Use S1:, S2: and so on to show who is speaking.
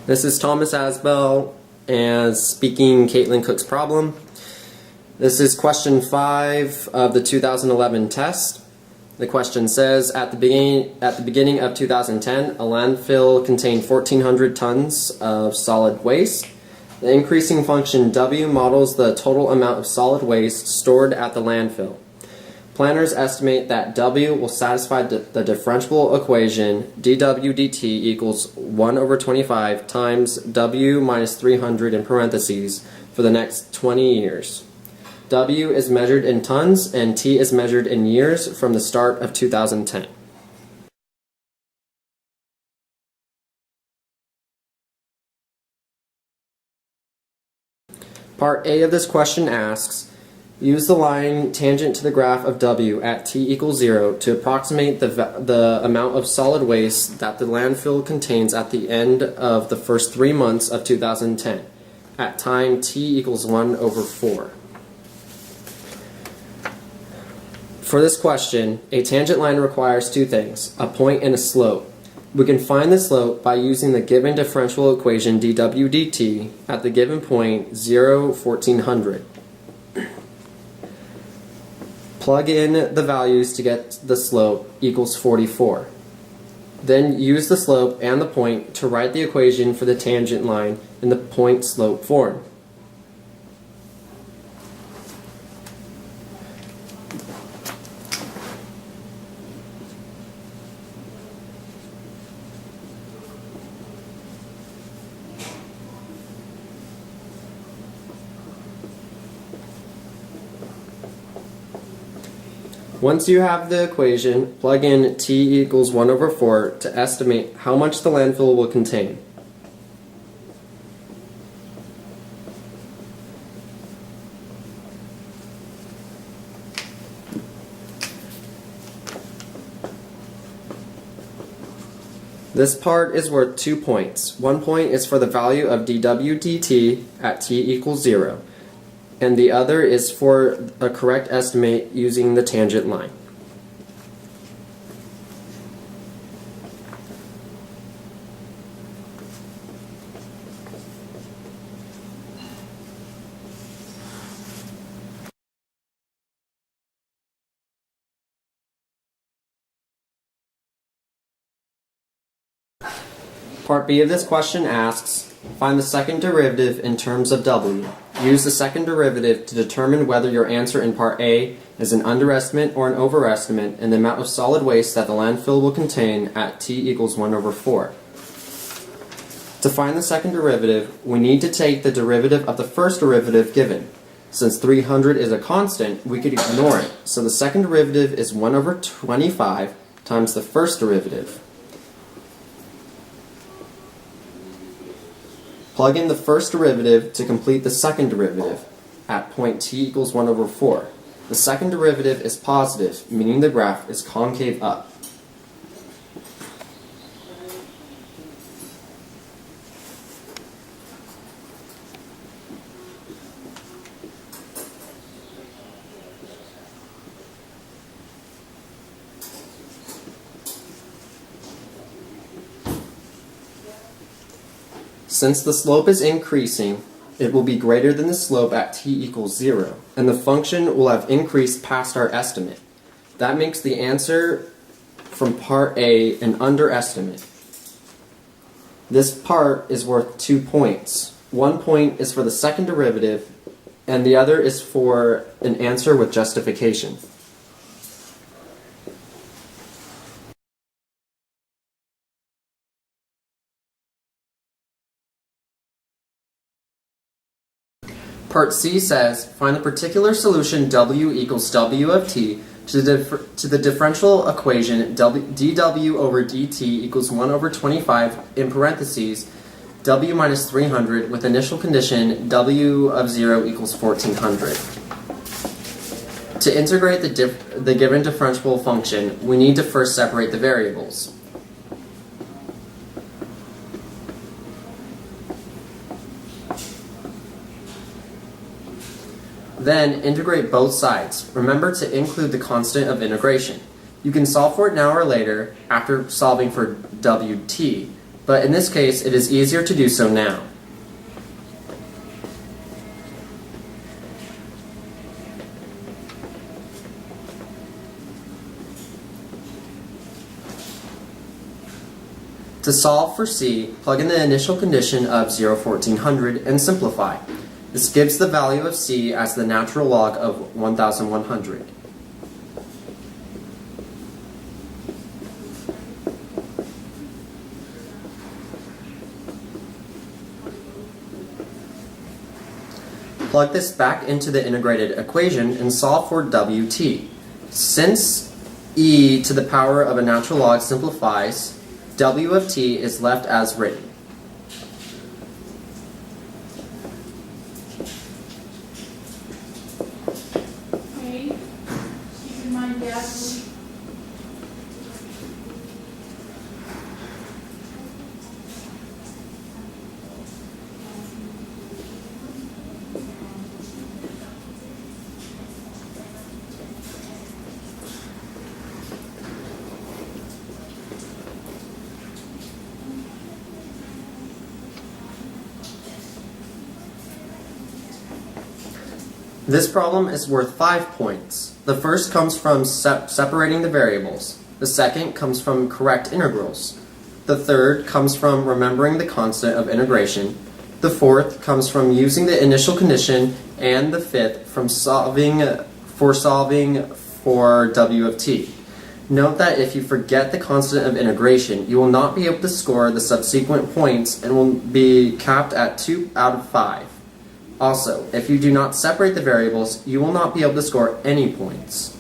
S1: This is Thomas Asbell and speaking Caitlyn Cook's problem. This is question 5 of the 2011 test. The question says, at the beginning of 2010, a landfill contained 1,400 tons of solid waste. The increasing function W models the total amount of solid waste stored at the landfill. Planners estimate that W will satisfy the differential equation dW dt equals 1 over 25 times W minus 300 in parentheses for the next 20 years. W is measured in tons and T is measured in years from the start of 2010. Part A of this question asks, use the line tangent to the graph of W at t equals 0 to approximate the amount of solid waste that the landfill contains at the end of the first 3 months of 2010 at time t equals 1 over 4. For this question, a tangent line requires two things, a point and a slope. We can find the slope by using the given differential equation dW dt at the given point 0, 1400. Plug in the values to get the slope equals 44. Then use the slope and the point to write the equation for the tangent line in the point-slope form. Once you have the equation, plug in t equals 1 over 4 to estimate how much the landfill will contain. This part is worth 2 points. 1 point is for the value of dW dt at t equals 0. And the other is for a correct estimate using the tangent line. Part B of this question asks, find the second derivative in terms of W. Use the second derivative to determine whether your answer in Part A is an underestimate or an overestimate in the amount of solid waste that the landfill will contain at t equals 1 over 4. To find the second derivative, we need to take the derivative of the first derivative given. Since 300 is a constant, we could ignore it. So the second derivative is 1 over 25 times the first derivative. Plug in the first derivative to complete the second derivative at point t equals 1 over 4. The second derivative is positive, meaning the graph is concave up. Since the slope is increasing, it will be greater than the slope at t equals 0, and the function will have increased past our estimate. That makes the answer from Part A an underestimate. This part is worth 2 points. 1 point is for the second derivative, and the other is for an answer with justification. Part C says, find the particular solution W equals W of t to the differential equation dW over dt equals 1 over 25 in parentheses W minus 300 with initial condition W of 0 equals 1400. To integrate the given differential function, we need to first separate the variables. Then integrate both sides. Remember to include the constant of integration. You can solve for it now or later after solving for Wt. but in this case it is easier to do so now. To solve for c, plug in the initial condition of 0, 1400 and simplify. This gives the value of c as the natural log of 1100. Plug this back into the integrated equation and solve for wt. Since e to the power of a natural log simplifies, w of t is left as written.
S2: Okay, keep in mind that
S1: This problem is worth 5 points. The first comes from separating the variables. The second comes from correct integrals. The third comes from remembering the constant of integration. The fourth comes from using the initial condition, and the fifth from solving for w of t. Note that if you forget the constant of integration, you will not be able to score the subsequent points and will be capped at 2 out of 5. Also, if you do not separate the variables, you will not be able to score any points.